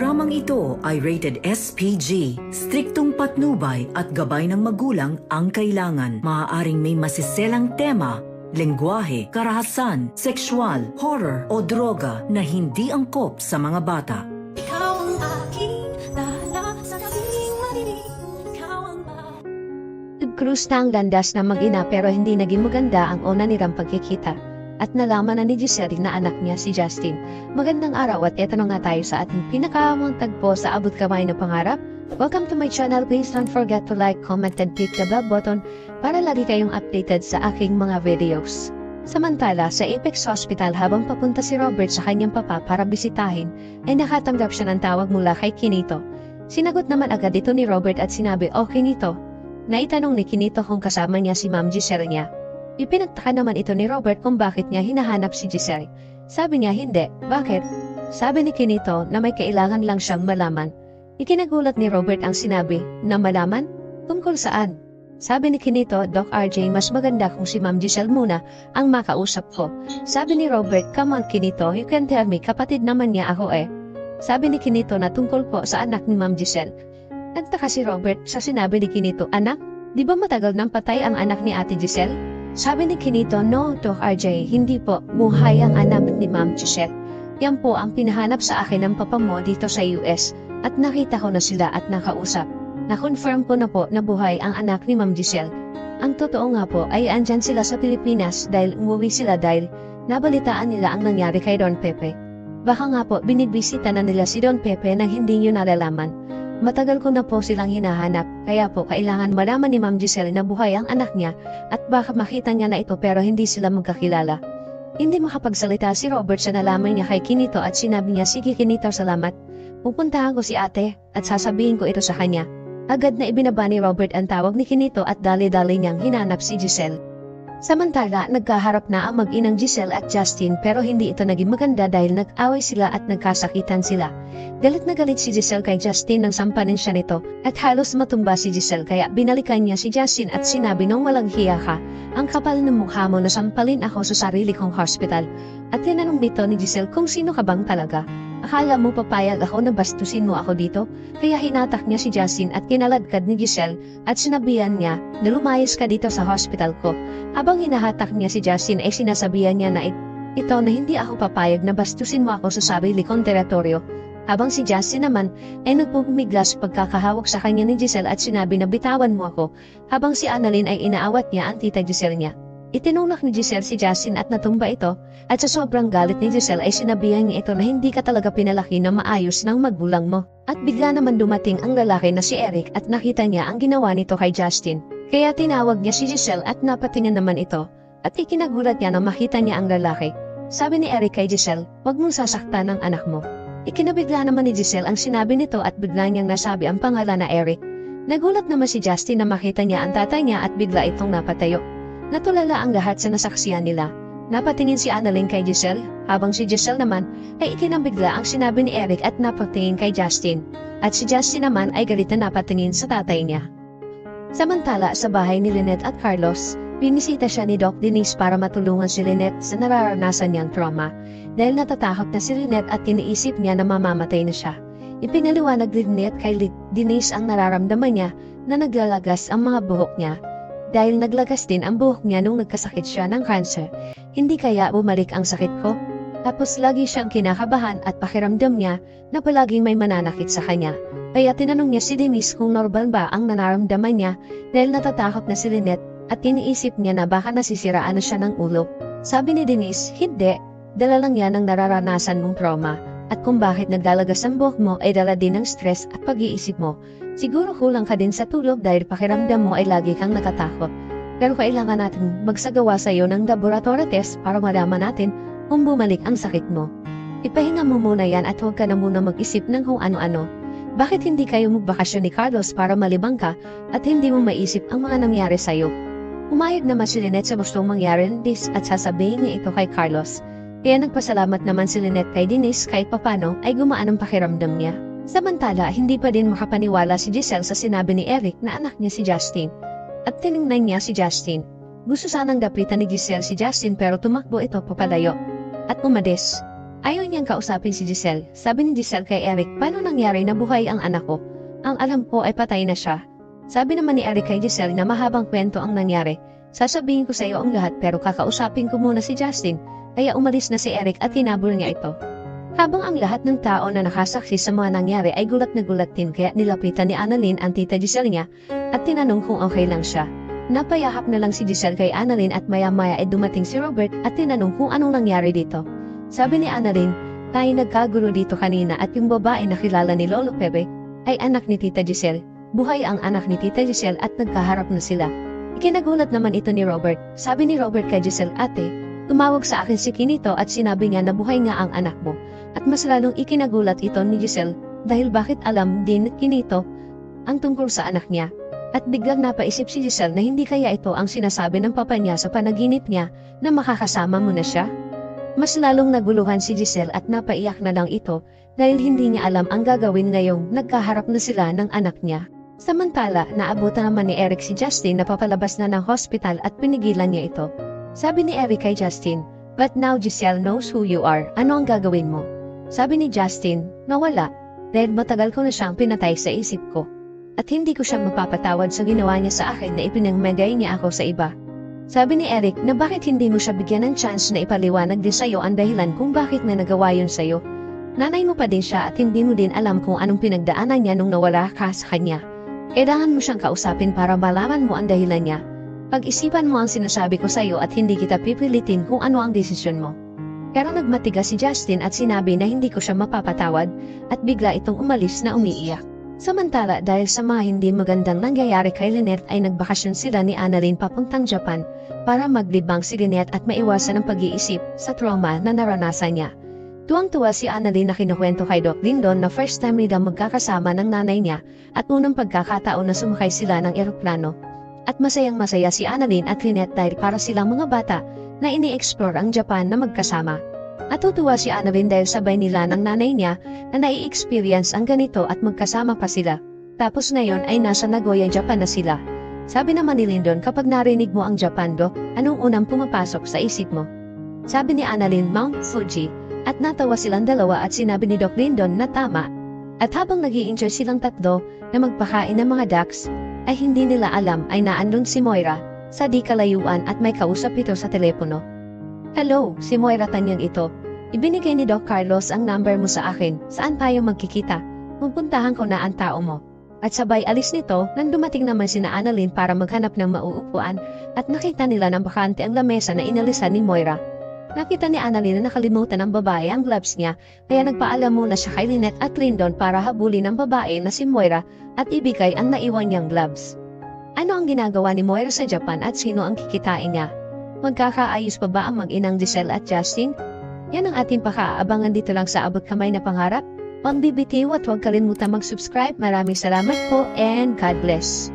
Dramang ito ay rated SPG. Striktong patnubay at gabay ng magulang ang kailangan. Maaaring may masiselang tema, lengguwahe, karahasan, sexual, horror o droga na hindi angkop sa mga bata. Ikaw ang aking dala sa gabing madilim. Ikaw ang Nag-cruise na ang landas na mag-ina pero hindi naging maganda ang una nilang pagkikita. At nalaman na ni Giselle na anak niya si Justin. Magandang araw at eto na nga tayo sa ating pinakaamang tagpo sa Abot Kamay na Pangarap. Welcome to my channel. Please don't forget to like, comment, and click the bell button para lagi kayong updated sa aking mga videos. Samantala, sa Apex Hospital habang papunta si Robert sa kanyang papa para bisitahin, ay nakatanggap siya ng tawag mula kay Kinito. Sinagot naman agad ito ni Robert at sinabi, "Oh Kinito." Naitanong ni Kinito kung kasama niya si Ma'am Giselle niya. Ipinagtaka naman ito ni Robert kung bakit niya hinahanap si Giselle. Sabi niya hindi. Bakit? Sabi ni Kinito na may kailangan lang siyang malaman. Ikinagulat ni Robert ang sinabi na malaman? Tungkol saan? Sabi ni Kinito, Doc RJ, mas maganda kung si Ma'am Giselle muna ang makausap ko. Sabi ni Robert, come on Kinito, you can tell me, kapatid naman niya ako eh. Sabi ni Kinito na tungkol po sa anak ni Ma'am Giselle. Nagtaka si Robert sa sinabi ni Kinito, anak? Di ba matagal nang patay ang anak ni Ate Giselle? Sabi ni Kinito, no, Doc RJ, hindi po, buhay ang anak ni Ma'am Giselle. Yan po ang pinahanap sa akin ng papa mo dito sa US at nakita ko na sila at nakausap. Na-confirm ko na po na buhay ang anak ni Ma'am Giselle. Ang totoo nga po ay andyan sila sa Pilipinas dahil umuwi sila dahil nabalitaan nila ang nangyari kay Don Pepe. Baka nga po binibisita na nila si Don Pepe nang hindi nyo nalalaman. Matagal ko na po silang hinahanap, kaya po kailangan malaman ni Ma'am Giselle na buhay ang anak niya at baka makita niya na ito pero hindi sila magkakilala. Hindi makapagsalita si Robert sa nalaman niya kay Kinito at sinabi niya, sige Kinito, salamat. Pupuntahan ko si ate at sasabihin ko ito sa kanya. Agad na ibinaba ni Robert ang tawag ni Kinito at dali-dali niyang hinanap si Giselle. Samantala, nagkaharap na ang mag-inang Giselle at Justin pero hindi ito naging maganda dahil nag-away sila at nagkasakitan sila. Galit na galit si Giselle kay Justin nang sampanin siya nito at halos matumba si Giselle kaya binalikan niya si Justin at sinabi nang walang hiya ka, ang kapal ng mukha mo na sampalin ako sa sarili kong hospital. At tinanong nito ni Giselle kung sino ka bang talaga. Akala mo papayag ako na bastusin mo ako dito? Kaya hinatak niya si Justin at kinaladkad ni Giselle at sinabihan niya na lumayas ka dito sa hospital ko. Habang hinahatak niya si Justin ay sinasabihan niya na ito na hindi ako papayag na bastusin mo ako sa sarili kong teritoryo. Habang si Justin naman ay nagpupumiglas pagkakahawak sa kanya ni Giselle at sinabi na bitawan mo ako. Habang si Annalyn ay inaawat niya ang tita Giselle niya. Itinulak ni Giselle si Justin at natumba ito at sa sobrang galit ni Giselle ay sinabihan niya ito na hindi ka talaga pinalaki na maayos ng magulang mo. At bigla naman dumating ang lalaki na si Eric at nakita niya ang ginawa nito kay Justin. Kaya tinawag niya si Giselle at napatingin naman ito at ikinagulat niya na makita niya ang lalaki. Sabi ni Eric kay Giselle, huwag mong sasaktan ang anak mo. Ikinabigla naman ni Giselle ang sinabi nito at bigla niyang nasabi ang pangalan na Eric. Nagulat naman si Justin na makita niya ang tatay niya at bigla itong napatayo. Natulala ang lahat sa nasaksiyan nila. Napatingin si Annalyn kay Giselle, habang si Giselle naman ay ikinambigla ang sinabi ni Eric at napatingin kay Justin. At si Justin naman ay galit na napatingin sa tatay niya. Samantala sa bahay ni Lynette at Carlos, binisita siya ni Doc Denise para matulungan si Lynette sa nararanasan niyang trauma. Dahil natatakot na si Lynette at iniisip niya na mamamatay na siya. Ipinaliwanag ni Lynette kay Denise ang nararamdaman niya na naglalagas ang mga buhok niya. Dahil naglagas din ang buhok niya nung nagkasakit siya ng cancer. Hindi kaya bumalik ang sakit ko? Tapos lagi siyang kinakabahan at pakiramdam niya na palaging may mananakit sa kanya. Kaya tinanong niya si Denise kung normal ba ang nararamdaman niya dahil natatakot na si Lynette at iniisip niya na baka nasisiraan na siya ng ulo. Sabi ni Denise, hindi. Dala lang yan ang nararanasan mong trauma. At kung bakit nagdalagas ang buhok mo ay dala din ng stress at pag-iisip mo. Siguro kulang ka din sa tulog dahil pakiramdam mo ay lagi kang nakatakot. Pero kailangan natin magsagawa sa iyo ng laboratory test para malaman natin kung bumalik ang sakit mo. Ipahinga mo muna yan at huwag ka na muna mag-isip ng kung ano-ano. Bakit hindi kayo magbakasyon ni Carlos para malibang ka at hindi mo maisip ang mga nangyari sa iyo? Umayag naman si Lynette sa gustong mangyari ng this at sasabihin niya ito kay Carlos. Kaya nagpasalamat naman si Lynette kay Denise kahit papano ay gumaan ang pakiramdam niya. Samantala, hindi pa din makapaniwala si Giselle sa sinabi ni Eric na anak niya si Justin. At tiningnan niya si Justin. Gusto sanang dapitan ni Giselle si Justin pero tumakbo ito papalayo. At umalis. Ayaw niyang kausapin si Giselle. Sabi ni Giselle kay Eric, paano nangyari na buhay ang anak ko? Ang alam ko ay patay na siya. Sabi naman ni Eric kay Giselle na mahabang kwento ang nangyari. Sasabihin ko sa iyo ang lahat pero kakausapin ko muna si Justin. Kaya umalis na si Eric at hinabol niya ito. Habang ang lahat ng tao na nakasaksi sa mga nangyari ay gulat na gulat din kaya nilapitan ni Annalyn ang tita Giselle niya at tinanong kung okay lang siya. Napayahap na lang si Giselle kay Annalyn at maya-maya ay dumating si Robert at tinanong kung anong nangyari dito. Sabi ni Annalyn, tayo nagkagulo dito kanina at yung babae na kilala ni Lolo Pepe ay anak ni Tita Giselle. Buhay ang anak ni Tita Giselle at nagkaharap na sila. Ikinagulat naman ito ni Robert. Sabi ni Robert kay Giselle, ate, tumawag sa akin si Kinito at sinabi niya na buhay nga ang anak mo. At mas lalong ikinagulat ito ni Giselle dahil bakit alam din Kinito ang tungkol sa anak niya. At biglang napaisip si Giselle na hindi kaya ito ang sinasabi ng papa niya sa panaginip niya na makakasama mo na siya. Mas lalong naguluhan si Giselle at napaiyak na lang ito dahil hindi niya alam ang gagawin ngayong nagkaharap na sila ng anak niya. Samantala, naabutan naman ni Eric si Justin na papalabas na ng hospital at pinigilan niya ito. Sabi ni Eric kay Justin, "But now Giselle knows who you are. Ano ang gagawin mo?" Sabi ni Justin, "Nawala, dahil matagal ko na siyang pinatay sa isip ko. At hindi ko siya mapapatawad sa ginawa niya sa akin na ipinangmagay niya ako sa iba." Sabi ni Eric na bakit hindi mo siya bigyan ng chance na ipaliwanag din sa'yo ang dahilan kung bakit na nagawa yun sa'yo. Nanay mo pa din siya at hindi mo din alam kung anong pinagdaanan niya nung nawala ka sa kanya. Kailangan mo siyang kausapin para malaman mo ang dahilan niya. Pag-isipan mo ang sinasabi ko sa'yo at hindi kita pipilitin kung ano ang desisyon mo. Pero nagmatigas si Justin at sinabi na hindi ko siya mapapatawad at bigla itong umalis na umiiyak. Samantala, dahil sa mga hindi magandang nangyayari kay Lynette ay nagbakasyon sila ni Annalyn papuntang Japan para maglibang si Lynette at maiwasan ang pag-iisip sa trauma na naranasan niya. Tuwang-tuwa si Annalyn na kinukwento kay Doc Lindon na first time nila magkakasama ng nanay niya at unang pagkakataon na sumakay sila ng eroplano. At masayang-masaya si Annalyn at Lynette dahil para silang mga bata na ini-explore ang Japan na magkasama. At tutuwa si Annalyn dahil sabay nila ng nanay niya na nai-experience ang ganito at magkasama pa sila. Tapos ngayon ay nasa Nagoya, Japan na sila. Sabi naman ni Lindon, kapag narinig mo ang Japan, Doc, anong unang pumapasok sa isip mo? Sabi ni Annalyn, Mount Fuji. At natawa silang dalawa at sinabi ni Doc Lindon na tama. At habang nag-i-enjoy silang tatlo na magpakain ng mga ducks, ay hindi nila alam ay naandun si Moira sa di kalayuan at may kausap ito sa telepono. "Hello, si Moira Tanyang ito. Ibinigay ni Doc Carlos ang number mo sa akin. Saan tayo magkikita? Pupuntahan ko na ang tao mo." At sabay alis nito nang dumating naman sina Annalyn para maghanap ng mauupuan at nakita nila ng bakante ang lamesa na inalisan ni Moira. Nakita ni Annalyn na nakalimutan ng babae ang gloves niya kaya nagpaalam muna siya kay Lynette at Lindon para habulin ng babae na si Moira at ibigay ang naiwan niyang gloves. Ano ang ginagawa ni Moira sa Japan at sino ang kikitain niya? Magkakaayos pa ba ang mag-inang Giselle at Justin? Yan ang ating pakaabangan dito lang sa Abot Kamay na Pangarap. Pambibitiw at huwag kalimutan mag-subscribe. Maraming salamat po and God bless.